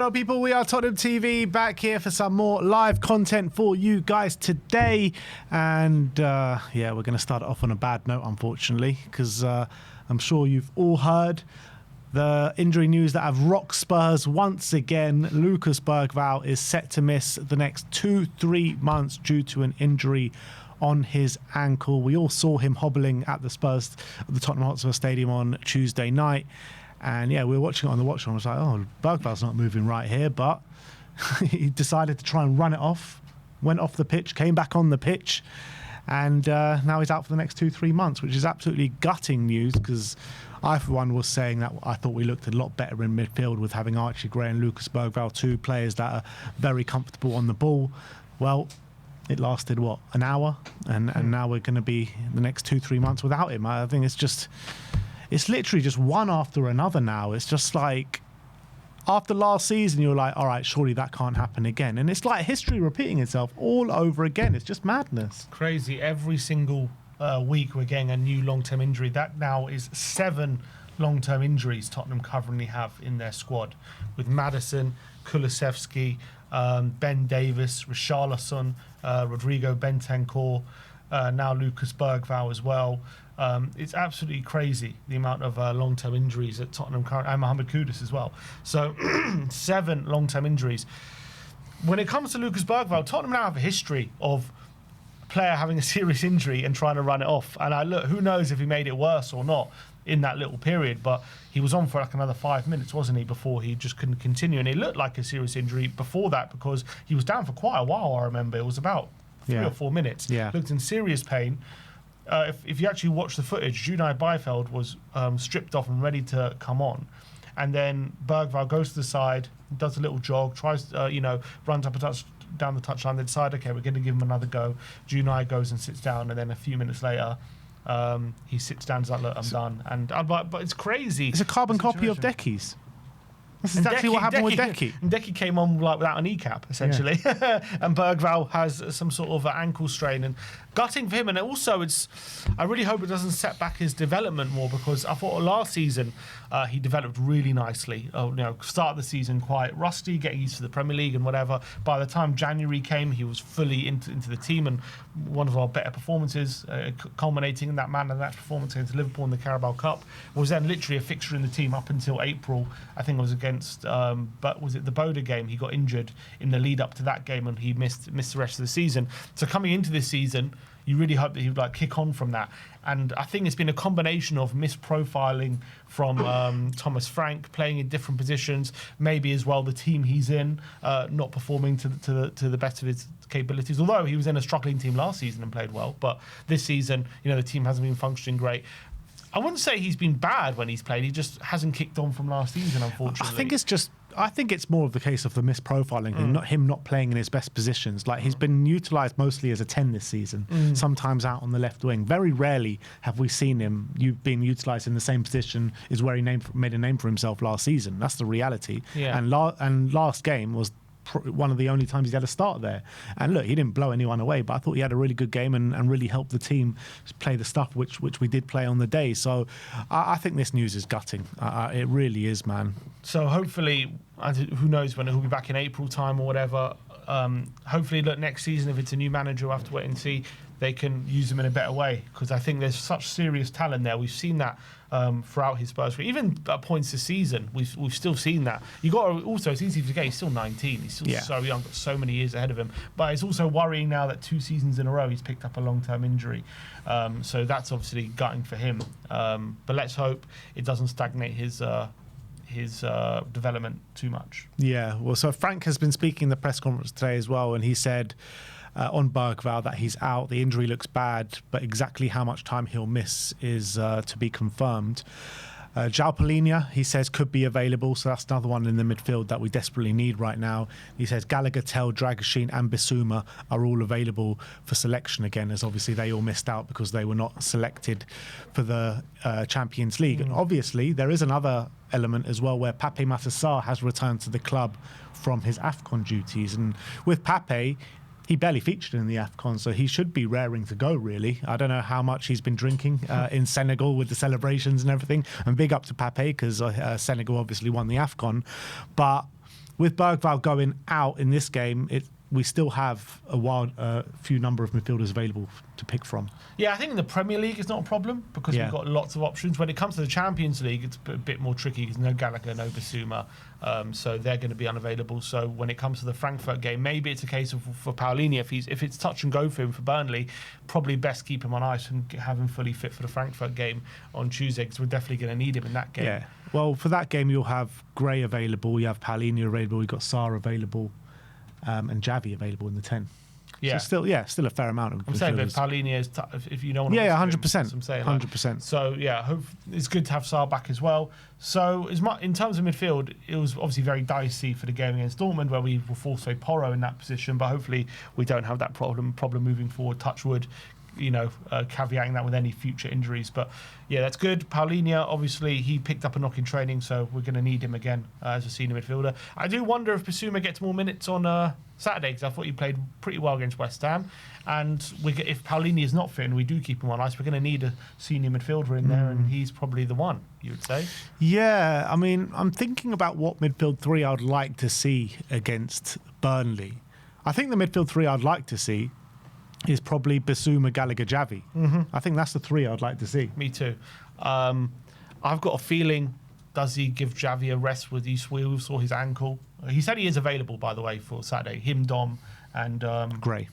Hello people, we are Tottenham TV back here for some more live content for you guys today. And yeah, we're going to start off on a bad note, unfortunately, because I'm sure you've all heard the injury news that have rocked Spurs once again. Lucas Bergvall is set to miss the next 2-3 months due to an injury on his ankle. We all saw him hobbling at the Tottenham Hotspur Stadium on Tuesday night. And yeah, we were watching it on the watch. I was like, oh, Bergvall's not moving right here. But he decided to try and run it off, went off the pitch, came back on the pitch. And now he's out for the next 2-3 months, which is absolutely gutting news, because I, for one, was saying that I thought we looked a lot better in midfield with having Archie Gray and Lucas Bergvall, two players that are very comfortable on the ball. Well, it lasted, what, an hour? And now we're going to be the next 2-3 months without him. I think it's literally just one after another now. It's just like, after last season, you're like, all right, surely that can't happen again. And it's like history repeating itself all over again. It's just madness. Crazy. Every single week we're getting a new long-term injury. That now is 7 long-term injuries Tottenham currently have in their squad, with Maddison, Kulusevski, Ben Davis, Richarlison, Rodrigo Bentancur, now Lucas Bergvall as well. It's absolutely crazy, the amount of long-term injuries at Tottenham currently, and Mohamed Kudus as well. So 7 long-term injuries. When it comes to Lucas Bergvall, Tottenham now have a history of a player having a serious injury and trying to run it off. And who knows if he made it worse or not in that little period, but he was on for like another 5 minutes, wasn't he, before he just couldn't continue. And it looked like a serious injury before that, because he was down for quite a while, I remember. It was about 3 or 4 minutes. Yeah. Looked in serious pain. If you actually watch the footage, Junai Beifeld was stripped off and ready to come on. And then Bergvall goes to the side, does a little jog, tries, runs up a touch down the touchline. They decide, okay, we're going to give him another go. Junai goes and sits down, and then a few minutes later, he sits down and is like, look, I'm done. But it's crazy. It's a carbon copy of Decky's. That's exactly what happened with Decky. Decky came on without an kneecap, essentially. Yeah. And Bergvall has some sort of ankle strain, and gutting for him. And also, I really hope it doesn't set back his development more, because I thought last season he developed really nicely. Start of the season quite rusty, getting used to the Premier League and whatever. By the time January came, he was fully into the team, and one of our better performances, culminating in that man of the match performance against Liverpool in the Carabao Cup, was then literally a fixture in the team up until April. I think it was but was it the Boda game? He got injured in the lead up to that game, and he missed the rest of the season. So coming into this season, you really hope that he would kick on from that. And I think it's been a combination of misprofiling from Thomas Frank, playing in different positions, maybe as well the team he's in not performing to the best of his capabilities. Although he was in a struggling team last season and played well, but this season, the team hasn't been functioning great. I wouldn't say he's been bad when he's played. He just hasn't kicked on from last season, unfortunately. I think it's more of the case of the misprofiling thing, not him not playing in his best positions. Like, he's been utilised mostly as a 10 this season, sometimes out on the left wing. Very rarely have we seen him being utilised in the same position as where he made a name for himself last season. That's the reality. Yeah. And last game was one of the only times he had a start there. And look, he didn't blow anyone away, but I thought he had a really good game and really helped the team play the stuff which we did play on the day. So I think this news is gutting. It really is, man. So hopefully, who knows when he'll be back in April time or whatever. Hopefully, look, next season, if it's a new manager, we'll have to wait and see. They can use him in a better way, because I think there's such serious talent there. We've seen that throughout his Spurs career. Even at points this season, we've still seen that. You got to also, it's easy to forget, he's still 19. He's still so young, got so many years ahead of him. But it's also worrying now that 2 seasons in a row he's picked up a long-term injury. So that's obviously gutting for him. But let's hope it doesn't stagnate his development too much. Yeah, well, so Frank has been speaking in the press conference today as well, and he said on Bergvall that he's out. The injury looks bad, but exactly how much time he'll miss is to be confirmed. João Palhinha, he says, could be available, so that's another one in the midfield that we desperately need right now. He says Gallagher, Tell, Dragoshin and Bissouma are all available for selection again, as obviously they all missed out because they were not selected for the Champions League. And obviously there is another element as well where Pape Matar Sarr has returned to the club from his AFCON duties. And with Pape, he barely featured in the AFCON, so he should be raring to go, really. I don't know how much he's been drinking in Senegal with the celebrations and everything. And big up to Pape, because Senegal obviously won the AFCON. But with Bergvall going out in this game, we still have a few number of midfielders available to pick from. Yeah, I think in the Premier League it's not a problem because we've got lots of options. When it comes to the Champions League, it's a bit more tricky because no Gallagher, no Basuma, so they're going to be unavailable. So when it comes to the Frankfurt game, maybe it's a case of for Paulinho, if it's touch and go for him for Burnley, probably best keep him on ice and have him fully fit for the Frankfurt game on Tuesday because we're definitely going to need him in that game. Yeah. Well, for that game you'll have Gray available, you have Paulinho available, you've got Sarr available. And Javi available in the 10. Yeah, so still a fair amount of. I'm saying, but Paulinho is if you don't want to. Yeah, 100%. I'm saying 100%. So yeah, it's good to have Sarr back as well. So in terms of midfield, it was obviously very dicey for the game against Dortmund, where we were forced to play Porro in that position. But hopefully we don't have that problem moving forward. Touch wood. Caveating that with any future injuries. But yeah, that's good. Paulinho, obviously, he picked up a knock in training, so we're going to need him again as a senior midfielder. I do wonder if Basuma gets more minutes on Saturday, because I thought he played pretty well against West Ham. And if Paulinho is not fit and we do keep him on ice, we're going to need a senior midfielder in there, and he's probably the one, you would say. Yeah, I mean, I'm thinking about what midfield three I'd like to see against Burnley. I think the midfield three I'd like to see is probably Basuma, Gallagher, Javi. I think that's the three I'd like to see. Me too. I've got a feeling, does he give Javi a rest with his wheels or his ankle? He said he is available, by the way, for Saturday. Him, Dom, and Gray.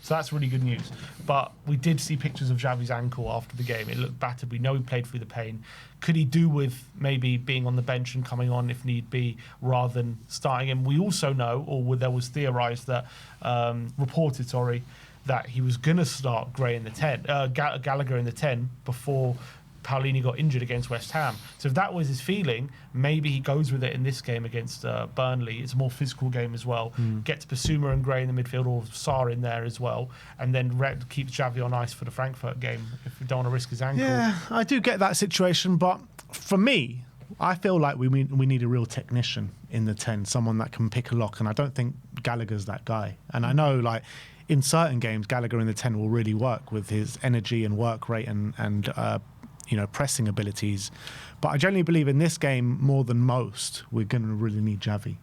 So that's really good news. But we did see pictures of Javi's ankle after the game. It looked battered. We know he played through the pain. Could he do with maybe being on the bench and coming on if need be, rather than starting him? We also know, or there was theorised that, reported, that he was going to start Gray in the 10, Gallagher in the 10 before Paulinho got injured against West Ham. So if that was his feeling, maybe he goes with it in this game against Burnley. It's a more physical game as well. Gets Basuma and Gray in the midfield, or Sarr in there as well, and then keeps Javi on ice for the Frankfurt game if we don't want to risk his ankle. Yeah, I do get that situation, but for me, I feel like we need a real technician in the 10, someone that can pick a lock, and I don't think Gallagher's that guy. And I know, like, in certain games, Gallagher in the 10 will really work with his energy and work rate and pressing abilities. But I generally believe in this game, more than most, we're going to really need Javi.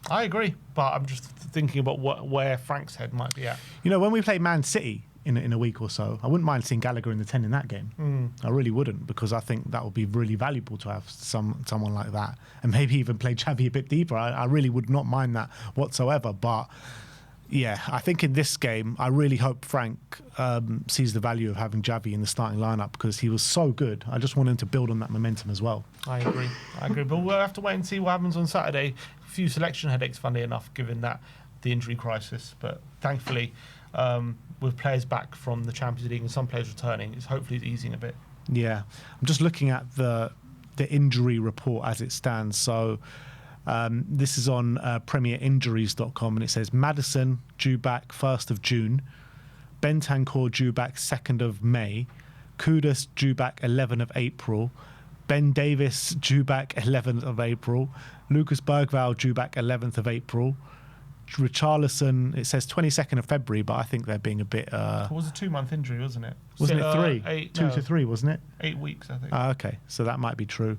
I agree, but I'm just thinking about where Frank's head might be at. When we play Man City in a week or so, I wouldn't mind seeing Gallagher in the 10 in that game. I really wouldn't, because I think that would be really valuable to have someone like that, and maybe even play Javi a bit deeper. I really would not mind that whatsoever, but yeah, I think in this game, I really hope Frank sees the value of having Javi in the starting lineup, because he was so good. I just want him to build on that momentum as well. I agree. But we'll have to wait and see what happens on Saturday. A few selection headaches, funnily enough, given that the injury crisis. But thankfully, with players back from the Champions League and some players returning, hopefully it's easing a bit. Yeah, I'm just looking at the injury report as it stands. So this is on premierinjuries.com, and it says Maddison due back 1st of June, Bentancur due back 2nd of May, Kudus due back 11th of April, Ben Davis due back 11th of April, Lucas Bergvall due back 11th of April, Richarlison, it says 22nd of February, but I think they're being a bit... It was a 2-month injury, wasn't it? Wasn't it 3? 2 to 3, wasn't it? 8 weeks, I think. Okay, so that might be true.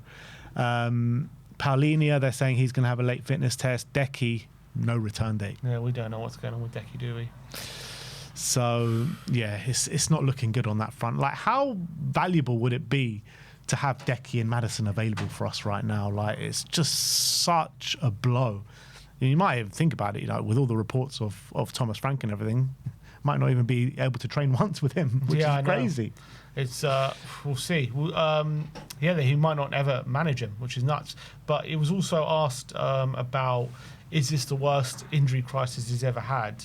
Paulinho, they're saying he's going to have a late fitness test. Decky, no return date. Yeah, we don't know what's going on with Decky, do we? So, yeah, it's not looking good on that front. Like, how valuable would it be to have Decky and Maddison available for us right now? Like, it's just such a blow. You might even think about it, with all the reports of Thomas Frank and everything, might not even be able to train once with him, which is crazy. It's we'll see. He might not ever manage him, which is nuts. But it was also asked about, is this the worst injury crisis he's ever had?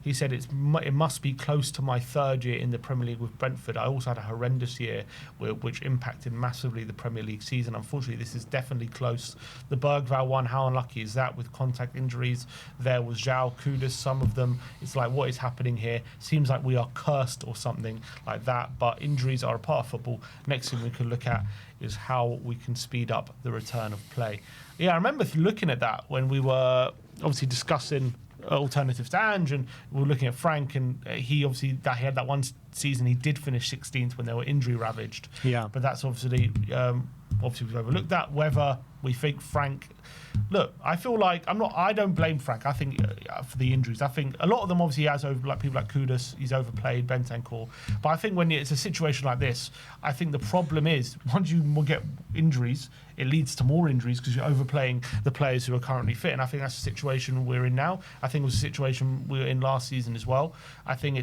He said it must be close to my 3rd year in the Premier League with Brentford. I also had a horrendous year which impacted massively the Premier League season. Unfortunately, this is definitely close. The Bergvall one, how unlucky is that with contact injuries? There was João, Kudus, some of them. It's like, what is happening here? Seems like we are cursed or something like that. But injuries are a part of football. Next thing we can look at is how we can speed up the return of play. Yeah, I remember looking at that when we were obviously discussing alternatives to Ange, and we were looking at Frank, and he had that one season he did finish 16th when they were injury ravaged. Yeah, but that's obviously we've overlooked that. Whether We think Frank. Look, I feel like I don't blame Frank. I think for the injuries. I think a lot of them obviously he has over, like people like Kudus. He's overplayed Bentancur. But I think when it's a situation like this, I think the problem is once you get injuries, it leads to more injuries because you're overplaying the players who are currently fit. And I think that's the situation we're in now. I think it was a situation we were in last season as well. I think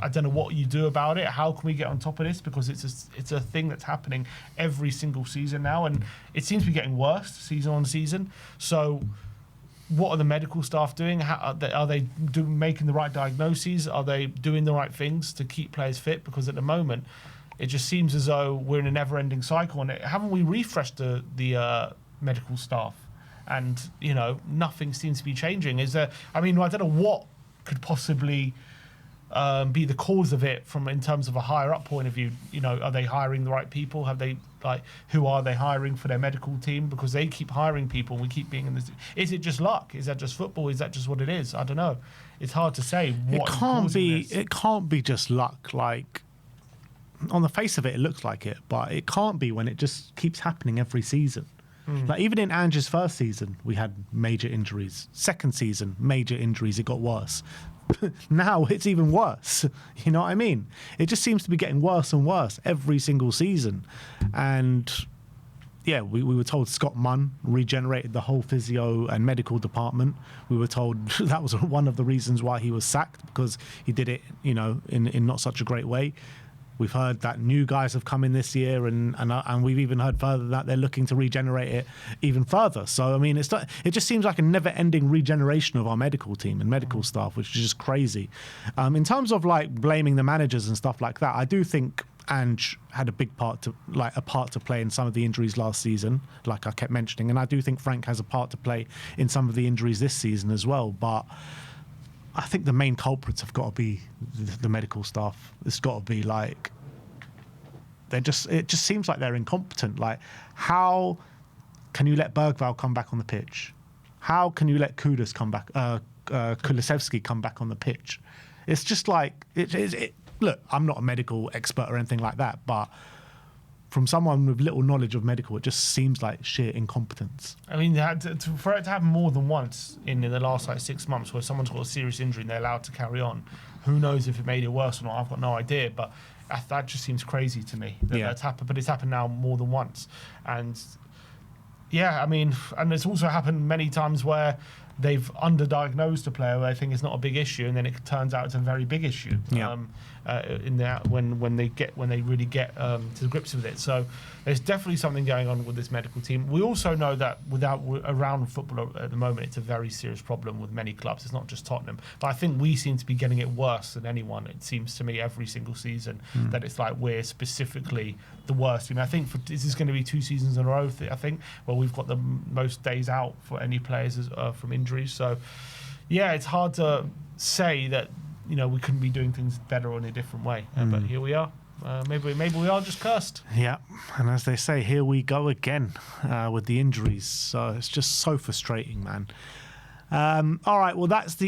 I don't know what you do about it. How can we get on top of this? Because it's a thing that's happening every single season now, and it seems to be getting worse season on season. So what are the medical staff doing? How, are they making the right diagnoses? Are they doing the right things to keep players fit? Because at the moment, it just seems as though we're in a never-ending cycle. And haven't we refreshed the medical staff? And, nothing seems to be changing. Is there? I mean, I don't know what could possibly be the cause of it in terms of a higher up point of view. Are they hiring the right people? Have they who are they hiring for their medical team? Because they keep hiring people and we keep being in this. Is it just luck? Is that just football? Is that just what it is? I don't know. It's hard to say what it can't be just luck. Like, on the face of it, it looks like it, but it can't be when it just keeps happening every season. Like, even in Ange's first season, we had major injuries. Second season, major injuries. It got worse. Now it's even worse. You know what I mean? It just seems to be getting worse and worse every single season. And yeah, we were told Scott Munn regenerated the whole physio and medical department. We were told that was one of the reasons why he was sacked, because he did it, in not such a great way. We've heard that new guys have come in this year, and we've even heard further that they're looking to regenerate it even further. So, I mean, it just seems like a never-ending regeneration of our medical team and medical staff, which is just crazy. In terms of blaming the managers and stuff like that, I do think Ange had a part to play in some of the injuries last season, like I kept mentioning, and I do think Frank has a part to play in some of the injuries this season as well. But I think the main culprits have got to be the medical staff. It's got to be it just seems like they're incompetent. Like, how can you let Bergvall come back on the pitch? How can you let Kudus come back, Kulusevski come back on the pitch? It's just look, I'm not a medical expert or anything like that, but from someone with little knowledge of medical, it just seems like sheer incompetence. I mean, for it to happen more than once in the last 6 months, where someone's got a serious injury and they're allowed to carry on, who knows if it made it worse or not? I've got no idea, but that just seems crazy to me. That's happened, but it's happened now more than once, and yeah, I mean, and it's also happened many times where they've underdiagnosed a player where they think it's not a big issue, and then it turns out it's a very big issue. Yeah. When they really get to grips with it. So there's definitely something going on with this medical team. We also know that around football at the moment, it's a very serious problem with many clubs. It's not just Tottenham, but I think we seem to be getting it worse than anyone. It seems to me every single season that it's like we're specifically the worst. I mean, I think this is going to be 2 seasons in a row. I think where we've got the most days out for any players from injuries. So yeah, it's hard to say that we couldn't be doing things better or in a different way. But here we are. Maybe we are just cursed. Yeah, and as they say, here we go again with the injuries. So it's just so frustrating, man. All right, well, that's the